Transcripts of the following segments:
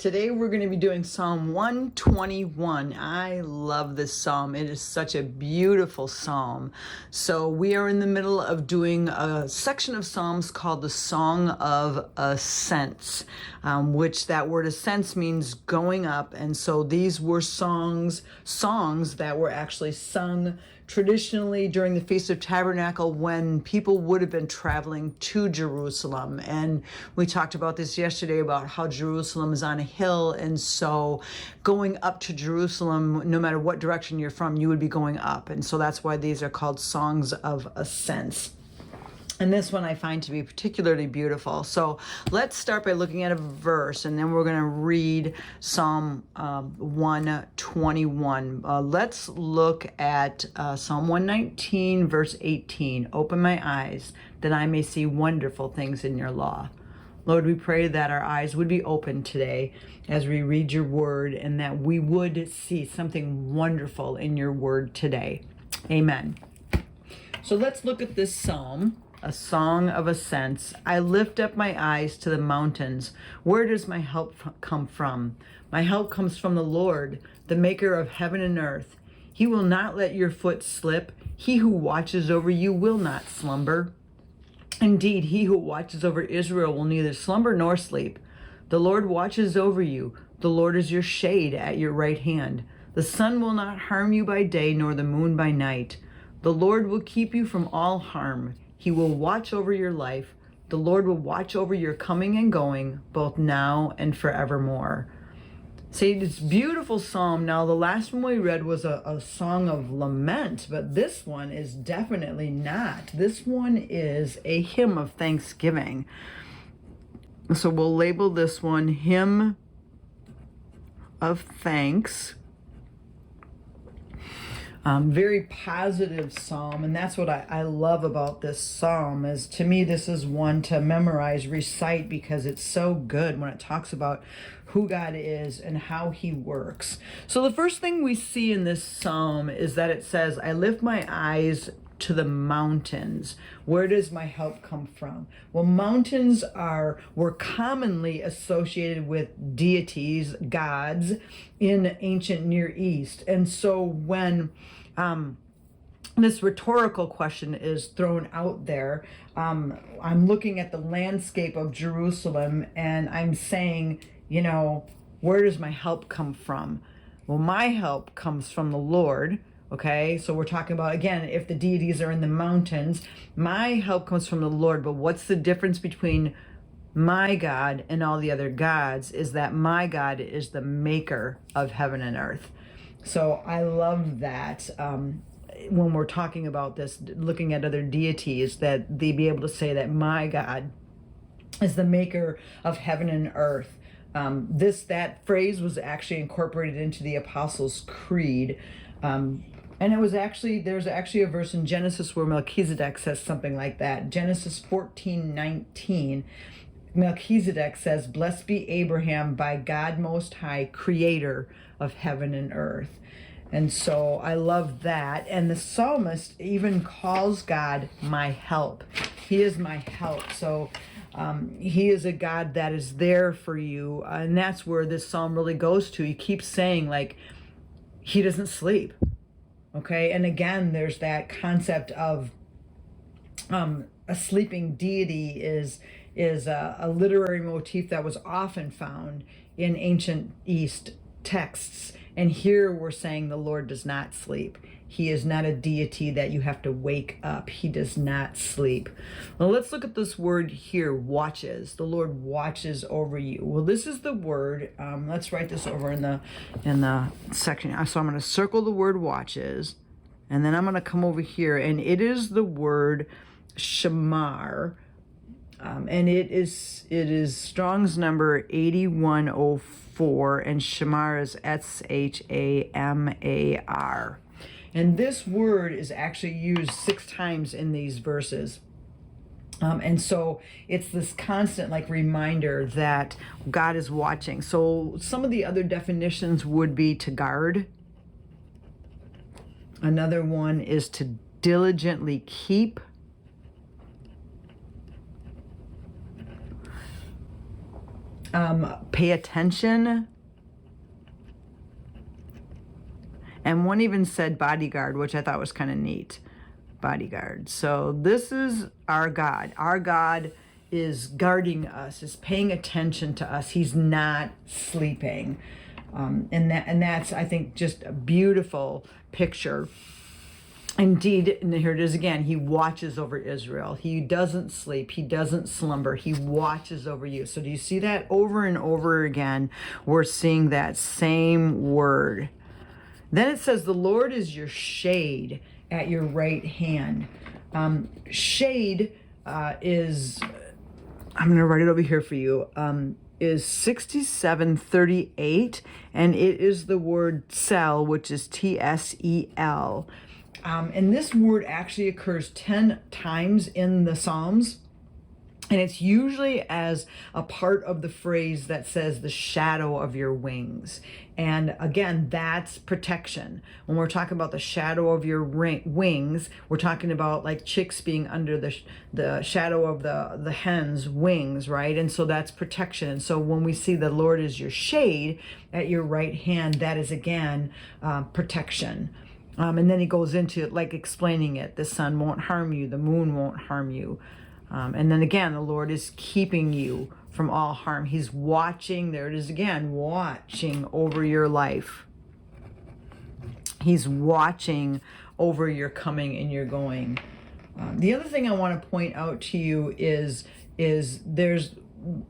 Today we're going to be doing Psalm 121. I love this psalm. It is such a beautiful psalm. So we are in the middle of doing a section of psalms called the Song of Ascents, which that word ascents means going up. And so these were songs that were actually sung traditionally during the Feast of Tabernacle when people would have been traveling to Jerusalem. And we talked about this yesterday about how Jerusalem is on a hill, and so going up to Jerusalem, no matter what direction you're from, you would be going up. And so that's why these are called songs of ascents. And this one I find to be particularly beautiful. So let's start by looking at a verse, and then we're going to read Psalm 121. Let's look at Psalm 119, verse 18. Open my eyes that I may see wonderful things in your law. Lord, we pray that our eyes would be open today as we read your word, and that we would see something wonderful in your word today. Amen. So let's look at this psalm. A song of ascents. I lift up my eyes to the mountains. Where does my help come from? My help comes from the Lord, the maker of heaven and earth. He will not let your foot slip. He who watches over you will not slumber. Indeed, he who watches over Israel will neither slumber nor sleep. The Lord watches over you. The Lord is your shade at your right hand. The sun will not harm you by day, nor the moon by night. The Lord will keep you from all harm. He will watch over your life. The Lord will watch over your coming and going, both now and forevermore. See, this beautiful psalm. Now, the last one we read was a song of lament, but this one is definitely not. This one is a hymn of thanksgiving. So we'll label this one Hymn of Thanks. Very positive psalm, and that's what I love about this psalm. Is to me, this is one to memorize, recite, because it's so good when it talks about who God is and how he works. So the first thing we see in this psalm is that it says, I lift my eyes to the mountains. Where does my help come from? Well, mountains were commonly associated with deities, gods in ancient Near East. And so when this rhetorical question is thrown out there, I'm looking at the landscape of Jerusalem and I'm saying, where does my help come from? Well, my help comes from the Lord. Okay, so we're talking about, again, if the deities are in the mountains, my help comes from the Lord. But what's the difference between my God and all the other gods is that my God is the maker of heaven and earth. So I love that when we're talking about this, looking at other deities, that they be able to say that my God is the maker of heaven and earth. That phrase was actually incorporated into the Apostles' Creed. And there's actually a verse in Genesis where Melchizedek says something like that. Genesis 14:19, Melchizedek says, blessed be Abraham by God Most High, creator of heaven and earth. And so I love that. And the psalmist even calls God my help. He is my help. So he is a God that is there for you. And that's where this psalm really goes to. He keeps saying, he doesn't sleep. Okay, and again, there's that concept of a sleeping deity is a literary motif that was often found in ancient East texts. And here we're saying the Lord does not sleep. He is not a deity that you have to wake up. He does not sleep. Well, let's look at this word here, watches. The Lord watches over you. Well, this is the word. Let's write this over in the section. So I'm going to circle the word watches, and then I'm going to come over here, and it is the word shamar. And it is Strong's number 8104, and shamar is SHAMAR. And this word is actually used 6 times in these verses. And so it's this constant reminder that God is watching. So some of the other definitions would be to guard. Another one is to diligently keep. pay attention. And one even said bodyguard, which I thought was kind of neat. Bodyguard. So this is our God. Our God is guarding us, is paying attention to us. He's not sleeping. And that's, I think, just a beautiful picture. Indeed, and here it is again, he watches over Israel. He doesn't sleep. He doesn't slumber. He watches over you. So do you see that over and over again? We're seeing that same word. Then it says, the Lord is your shade at your right hand. Shade is, I'm going to write it over here for you, is 6738, and it is the word tsel, which is T-S-E-L. And this word actually occurs 10 times in the Psalms. And it's usually as a part of the phrase that says the shadow of your wings. And again, that's protection. When we're talking about the shadow of your wings, we're talking about like chicks being under the shadow of the hen's wings, right? And so that's protection. And so when we see the Lord is your shade at your right hand, that is again protection. And then he goes into like explaining it. The sun won't harm you. The moon won't harm you. And then again, the Lord is keeping you from all harm. He's watching, there it is again, watching over your life. He's watching over your coming and your going. The other thing I want to point out to you is there's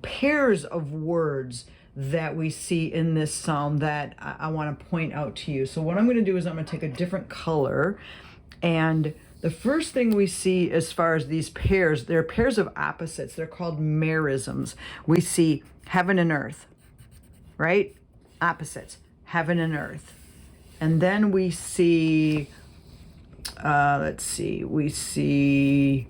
pairs of words that we see in this psalm that I want to point out to you. So what I'm going to do is I'm going to take a different color, and the first thing we see as far as these pairs, they're pairs of opposites. They're called merisms. We see heaven and earth, right? Opposites, heaven and earth. And then we see, we see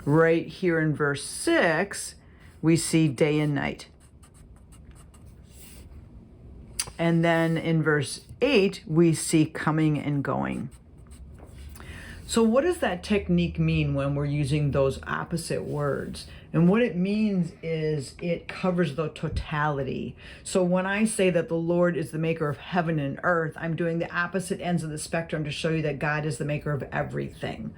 right here in verse 6, we see day and night. And then in verse 8, we see coming and going. So what does that technique mean when we're using those opposite words? And what it means is it covers the totality. So when I say that the Lord is the maker of heaven and earth, I'm doing the opposite ends of the spectrum to show you that God is the maker of everything.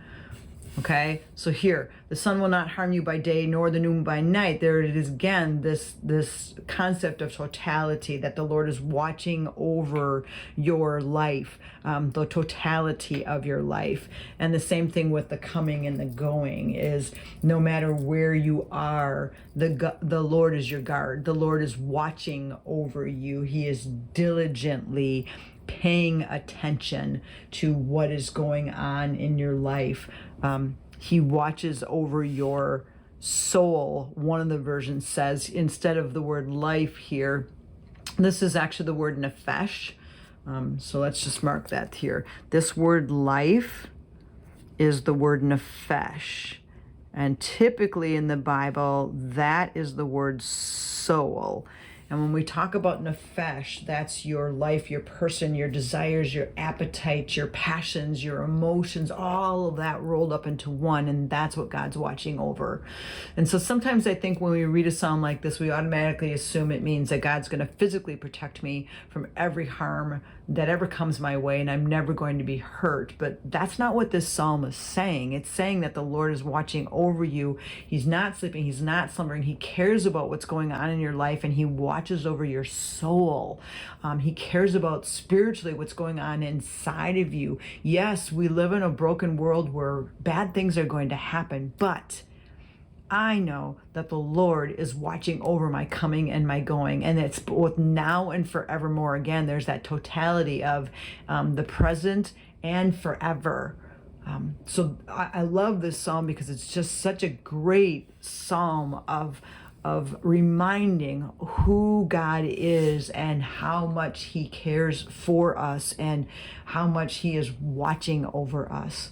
Okay, so here, the sun will not harm you by day, nor the moon by night. There it is again, this concept of totality, that the Lord is watching over your life, the totality of your life. And the same thing with the coming and the going is, no matter where you are, the Lord is your guard. The Lord is watching over you. He is diligently paying attention to what is going on in your life. He watches over your soul. One of the versions says, instead of the word life here, this is actually the word nephesh. So let's just mark that here. This word life is the word nephesh. And typically in the Bible, that is the word soul. And when we talk about nephesh, that's your life, your person, your desires, your appetites, your passions, your emotions, all of that rolled up into one. And that's what God's watching over. And so sometimes I think when we read a psalm like this, we automatically assume it means that God's going to physically protect me from every harm that ever comes my way, and I'm never going to be hurt. But that's not what this psalm is saying. It's saying that the Lord is watching over you. He's not sleeping. He's not slumbering. He cares about what's going on in your life, and he watches over your soul. He cares about spiritually what's going on inside of you. Yes, we live in a broken world where bad things are going to happen, but I know that the Lord is watching over my coming and my going, and it's both now and forevermore. Again, there's that totality of the present and forever. So I love this psalm because it's just such a great psalm of reminding who God is and how much he cares for us and how much he is watching over us.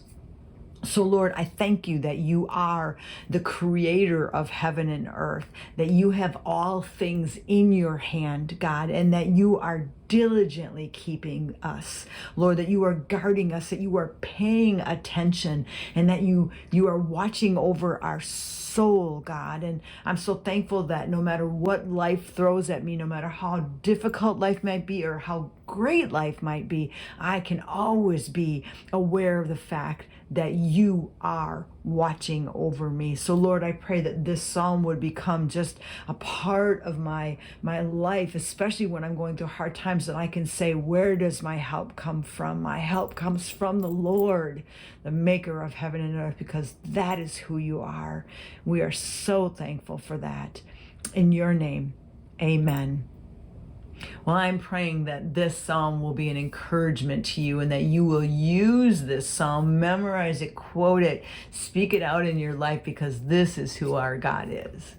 So, Lord, I thank you that you are the creator of heaven and earth, that you have all things in your hand, God, and that you are diligently keeping us, Lord, that you are guarding us, that you are paying attention, and that you are watching over our soul, God. And I'm so thankful that no matter what life throws at me, no matter how difficult life might be or how great life might be, I can always be aware of the fact that you are watching over me. So Lord, I pray that this psalm would become just a part of my life, especially when I'm going through hard times, that I can say, where does my help come from? My help comes from the Lord, the maker of heaven and earth, because that is who you are. We are so thankful for that. In your name, amen. Well, I'm praying that this psalm will be an encouragement to you and that you will use this psalm, memorize it, quote it, speak it out in your life, because this is who our God is.